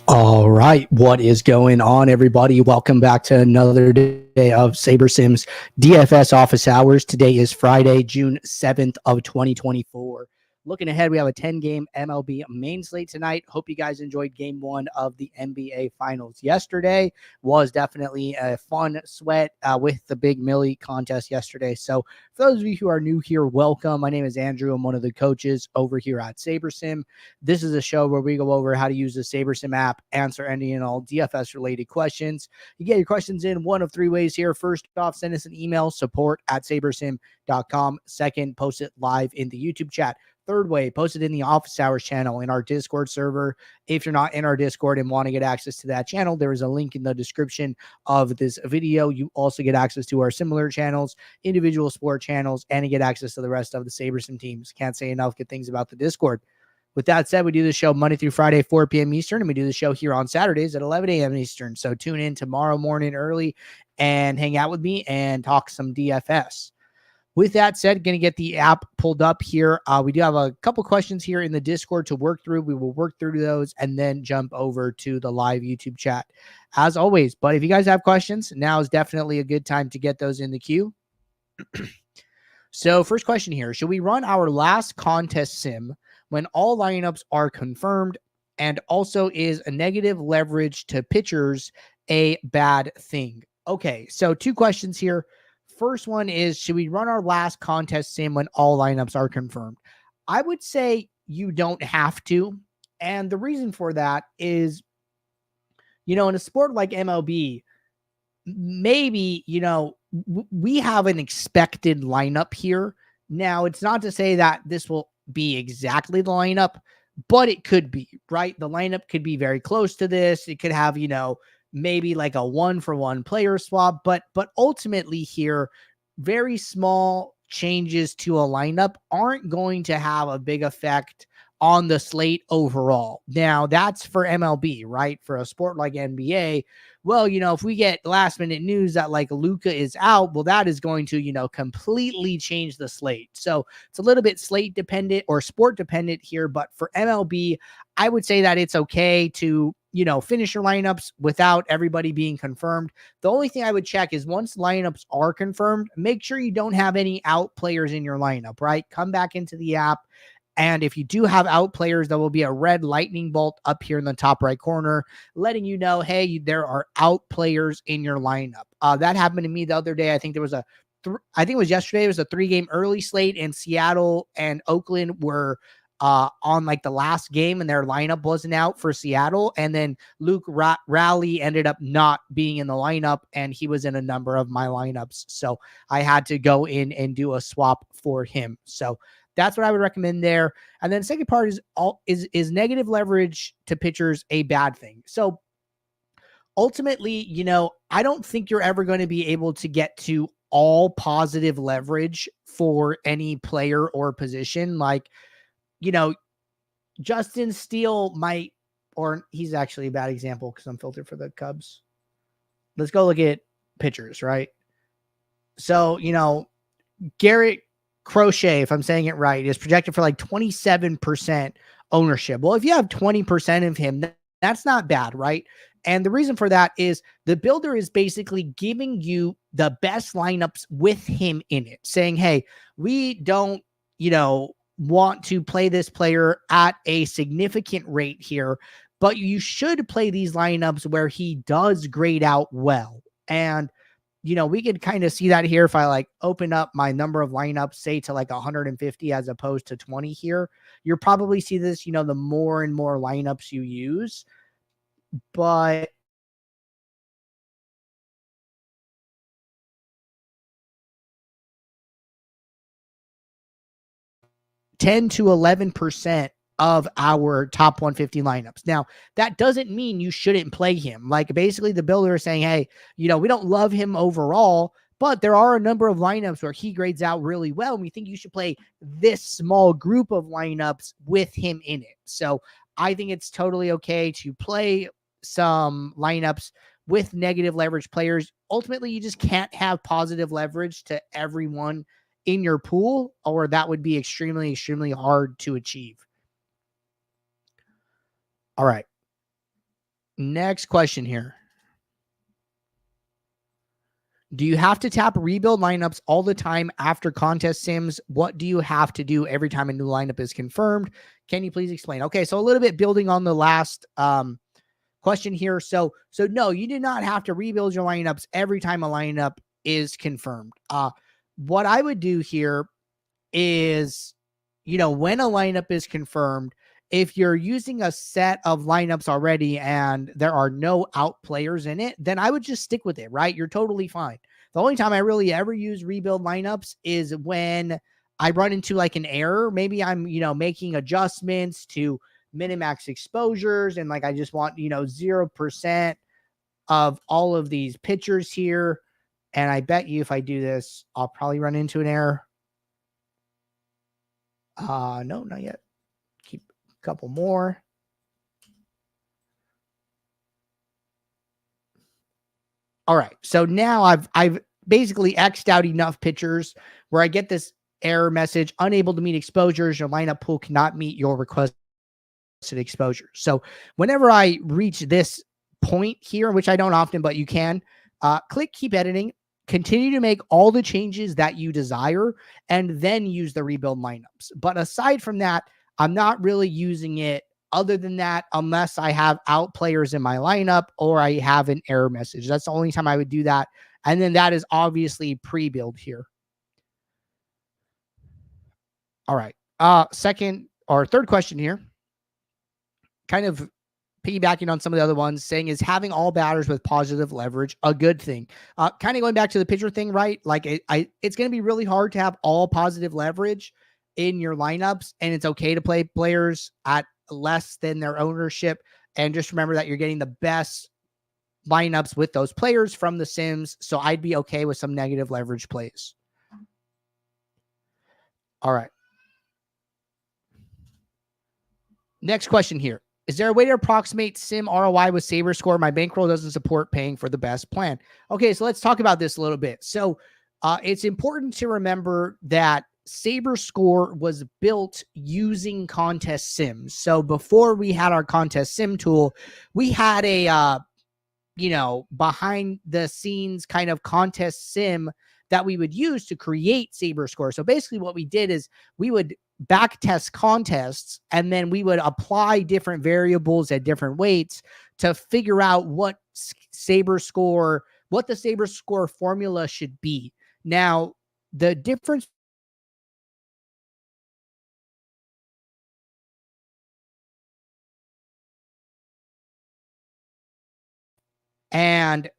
All right, what is going on, everybody? Welcome back to another day of SaberSim's DFS office hours. Today is Friday, June 7th of 2024. Looking ahead, we have a 10-game MLB main slate tonight. Hope you guys enjoyed game one of the NBA Finals yesterday. Was definitely a fun sweat with the Big Millie contest yesterday. So for those of you who are new here, welcome. My name is Andrew. I'm one of the coaches over here at SaberSim. This is a show where we go over how to use the SaberSim app, answer any and all DFS-related questions. You get your questions in one of three ways here. First off, send us an email, support@sabersim.com. Second, post it live in the YouTube chat. Third way, post it in the office hours channel in our Discord server. If you're not in our Discord and want to get access to that channel, there is a link in the description of this video. You also get access to our similar channels, individual sport channels, and you get access to the rest of the SaberSim teams. Can't say enough good things about the Discord. With that said, we do the show Monday through Friday, 4 p.m. Eastern, and we do the show here on Saturdays at 11 a.m. Eastern. So tune in tomorrow morning early and hang out with me and talk some DFS. With that said, going to get the app pulled up here. We do have a couple questions here in the Discord to work through. We will work through those and then jump over to the live YouTube chat as always. But if you guys have questions, now is definitely a good time to get those in the queue. So first question here, should we run our last contest sim when all lineups are confirmed? And also, is a negative leverage to pitchers a bad thing? Okay, so two questions here. First one is, should we run our last contest sim when all lineups are confirmed? I would say you don't have to. And the reason for that is, in a sport like MLB, maybe, we have an expected lineup here. Now, it's not to say that this will be exactly the lineup, but it could be, right? The lineup could be very close to this. It could have, maybe like a 1-for-1 player swap, but ultimately here, very small changes to a lineup aren't going to have a big effect on the slate overall. Now, that's for MLB, right? For a sport like NBA, well, if we get last minute news that like Luka is out, well, that is going to, completely change the slate. So it's a little bit slate dependent or sport dependent here. But for MLB, I would say that it's okay to, finish your lineups without everybody being confirmed. The only thing I would check is once lineups are confirmed, make sure you don't have any out players in your lineup, right? Come back into the app. And if you do have out players, there will be a red lightning bolt up here in the top right corner, letting you know, hey, there are out players in your lineup. That happened to me the other day. I think there was I think it was yesterday. It was a 3-game early slate, and Seattle and Oakland were on like the last game, and their lineup wasn't out for Seattle. And then Luke Raleigh ended up not being in the lineup, and he was in a number of my lineups. So I had to go in and do a swap for him. So that's what I would recommend there. And then second part is negative leverage to pitchers a bad thing? So ultimately, I don't think you're ever going to be able to get to all positive leverage for any player or position. Like, Justin Steele might, or he's actually a bad example because I'm filtered for the Cubs. Let's go look at pitchers, right? So, Garrett Crochet, if I'm saying it right, is projected for like 27% ownership. Well, if you have 20% of him, that's not bad, right? And the reason for that is the builder is basically giving you the best lineups with him in it, saying, hey, we don't, want to play this player at a significant rate here, but you should play these lineups where he does grade out well. And we could kind of see that here if I like open up my number of lineups, say to like 150 as opposed to 20 here. You'll probably see this, the more and more lineups you use. But $10 to 11% of our top 150 lineups. Now, that doesn't mean you shouldn't play him. Like basically the builder is saying, hey, we don't love him overall, but there are a number of lineups where he grades out really well. And we think you should play this small group of lineups with him in it. So I think it's totally okay to play some lineups with negative leverage players. Ultimately, you just can't have positive leverage to everyone in your pool, or that would be extremely, extremely hard to achieve. All right. Next question here. Do you have to tap rebuild lineups all the time after contest sims? What do you have to do every time a new lineup is confirmed? Can you please explain? Okay, so a little bit building on the last question here. So no, you do not have to rebuild your lineups every time a lineup is confirmed. What I would do here is, when a lineup is confirmed, if you're using a set of lineups already and there are no out players in it, then I would just stick with it, right? You're totally fine. The only time I really ever use rebuild lineups is when I run into like an error. Maybe I'm, making adjustments to minimax exposures and like I just want, 0% of all of these pitchers here. And I bet you if I do this, I'll probably run into an error. No, not yet. Keep a couple more. All right. So now I've basically X'd out enough pitchers where I get this error message, unable to meet exposures. Your lineup pool cannot meet your requested exposure. So whenever I reach this point here, which I don't often, but you can, click keep editing, continue to make all the changes that you desire, and then use the rebuild lineups. But aside from that, I'm not really using it other than that, unless I have out players in my lineup or I have an error message. That's the only time I would do that. And then that is obviously pre-build here. All right. Second or third question here, kind of piggybacking on some of the other ones, saying, is having all batters with positive leverage a good thing? Kind of going back to the pitcher thing, right? Like it's going to be really hard to have all positive leverage in your lineups, and it's okay to play players at less than their ownership. And just remember that you're getting the best lineups with those players from the sims. So I'd be okay with some negative leverage plays. All right. Next question here. Is there a way to approximate sim ROI with SaberScore? My bankroll doesn't support paying for the best plan. Okay, so let's talk about this a little bit. So it's important to remember that SaberScore was built using contest sims. So before we had our contest sim tool, we had a, behind the scenes kind of contest sim that we would use to create SaberScore. So basically what we did is we would back test contests and then we would apply different variables at different weights to figure out what the SaberScore formula should be. Now, the difference and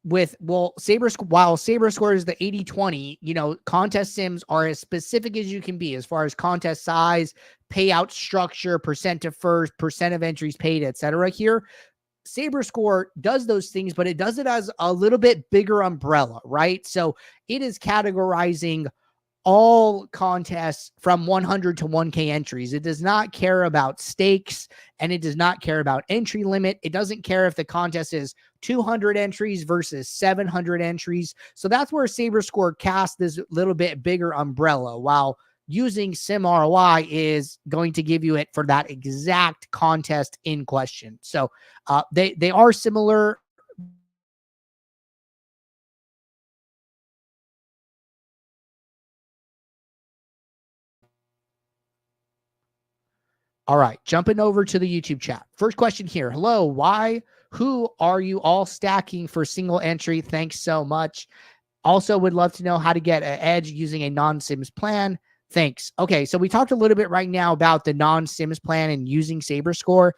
while SaberScore is the 80-20, contest sims are as specific as you can be as far as contest size, payout structure, percent to first, percent of entries paid, etc. Here, SaberScore does those things, but it does it as a little bit bigger umbrella, right? So it is categorizing all contests from 100 to 1K entries. It does not care about stakes and it does not care about entry limit. It doesn't care if the contest is 200 entries versus 700 entries. So that's where SaberScore casts this little bit bigger umbrella, while using Sim ROI is going to give you it for that exact contest in question. So they are similar. All right, jumping over to the YouTube chat. First question here. Hello, who are you all stacking for single entry? Thanks so much. Also would love to know how to get an edge using a non-sims plan. Thanks. Okay, so we talked a little bit right now about the non-sims plan and using SaberScore.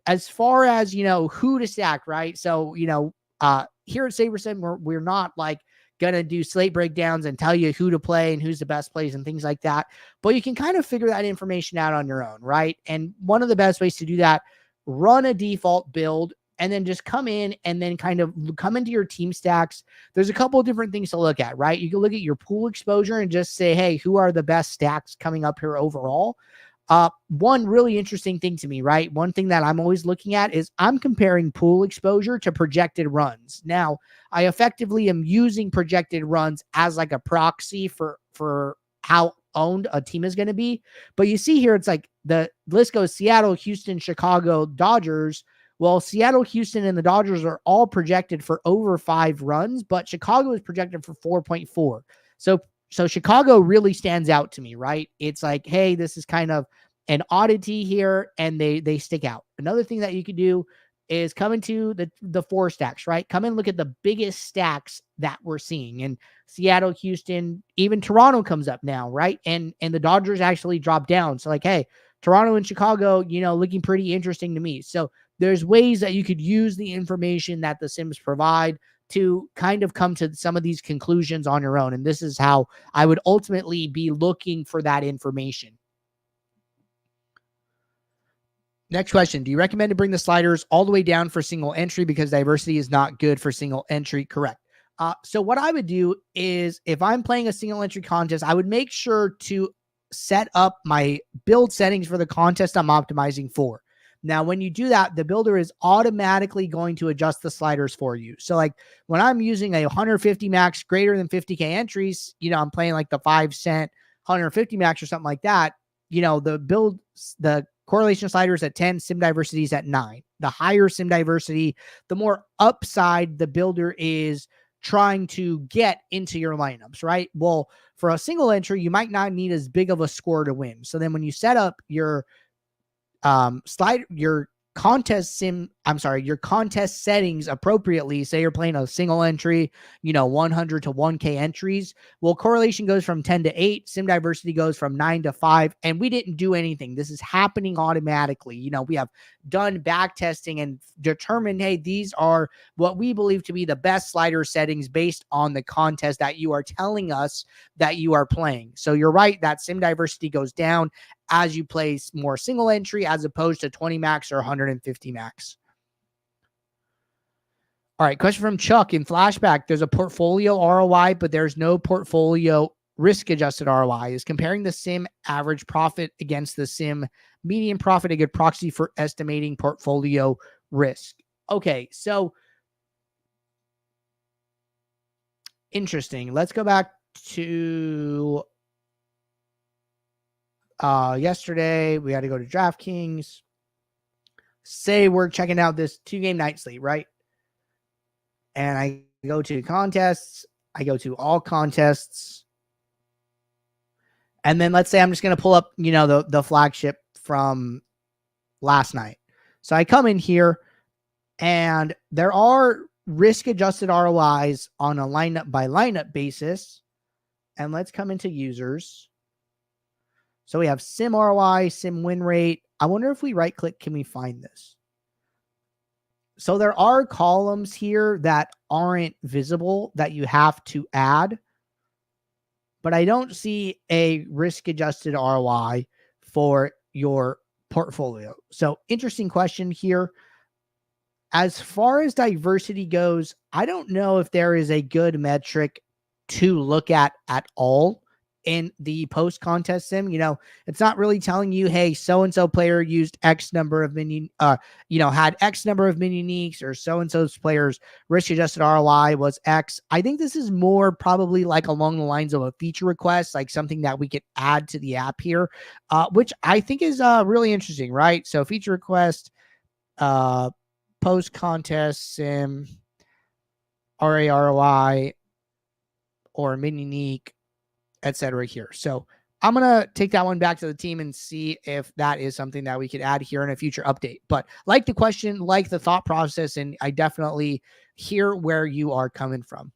As far as, who to stack, right? So, here at SaberSim, we're not like going to do slate breakdowns and tell you who to play and who's the best plays and things like that. But you can kind of figure that information out on your own, right? And one of the best ways to do that, run a default build and then just come in and then kind of come into your team stacks. There's a couple of different things to look at, right? You can look at your pool exposure and just say, hey, who are the best stacks coming up here overall? One really interesting thing to me, right? One thing that I'm always looking at is I'm comparing pool exposure to projected runs. Now, I effectively am using projected runs as like a proxy for how owned a team is going to be. But you see here, it's like the list goes Seattle, Houston, Chicago, Dodgers. Well, Seattle, Houston, and the Dodgers are all projected for over 5 runs, but Chicago is projected for 4.4. So Chicago really stands out to me, right? It's like, hey, this is kind of an oddity here, and they stick out. Another thing that you could do is come into the 4 stacks, right? Come and look at the biggest stacks that we're seeing. And Seattle, Houston, even Toronto comes up now, right? And the Dodgers actually drop down. So like, hey, Toronto and Chicago, looking pretty interesting to me. So there's ways that you could use the information that the Sims provide to kind of come to some of these conclusions on your own. And this is how I would ultimately be looking for that information. Next question. Do you recommend to bring the sliders all the way down for single entry because diversity is not good for single entry? Correct. So what I would do is if I'm playing a single entry contest, I would make sure to set up my build settings for the contest I'm optimizing for. Now, when you do that, the builder is automatically going to adjust the sliders for you. So like when I'm using a 150 max greater than 50K entries, I'm playing like the 5 cent 150 max or something like that. The correlation slider is at 10, sim diversity is at 9. The higher sim diversity, the more upside the builder is trying to get into your lineups, right? Well, for a single entry, you might not need as big of a score to win. So then when you set up your your contest settings appropriately, say you're playing a single entry, 100 to 1K entries, well, correlation goes from 10 to 8, sim diversity goes from 9 to 5, and we didn't do anything. This is happening automatically. We have done back testing and determined, hey, these are what we believe to be the best slider settings based on the contest that you are telling us that you are playing. So you're right, that sim diversity goes down as you play more single entry as opposed to 20 max or 150 max. All right, question from Chuck. In Flashback, there's a portfolio ROI, but there's no portfolio risk-adjusted ROI. Is comparing the sim average profit against the sim median profit a good proxy for estimating portfolio risk? Okay, so interesting. Let's go back to yesterday. We had to go to DraftKings. Say we're checking out this 2-game night slate, right? And I go to contests. I go to all contests. And then let's say I'm just going to pull up, the flagship from last night. So I come in here and there are risk-adjusted ROIs on a lineup by lineup basis. And let's come into users. So we have sim ROI, sim win rate. I wonder if we right click, can we find this? So there are columns here that aren't visible that you have to add, but I don't see a risk adjusted ROI for your portfolio. So interesting question here. As far as diversity goes, I don't know if there is a good metric to look at all in the post contest sim. It's not really telling you, hey, so-and-so player used X number of minion, had X number of minion uniques, or so-and-so's player's risk adjusted ROI was X. I think this is more probably like along the lines of a feature request, like something that we could add to the app here, which I think is really interesting, right? So feature request, post contest sim, RAROI, or minion unique, etc. here. So I'm going to take that one back to the team and see if that is something that we could add here in a future update. But like the question, like the thought process, and I definitely hear where you are coming from.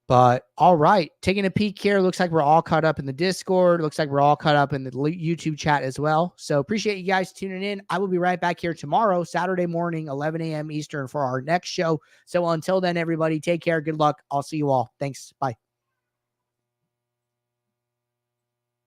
But all right, taking a peek here. Looks like we're all caught up in the Discord. Looks like we're all caught up in the YouTube chat as well. So appreciate you guys tuning in. I will be right back here tomorrow, Saturday morning, 11 a.m. Eastern for our next show. So until then, everybody, take care. Good luck. I'll see you all. Thanks. Bye.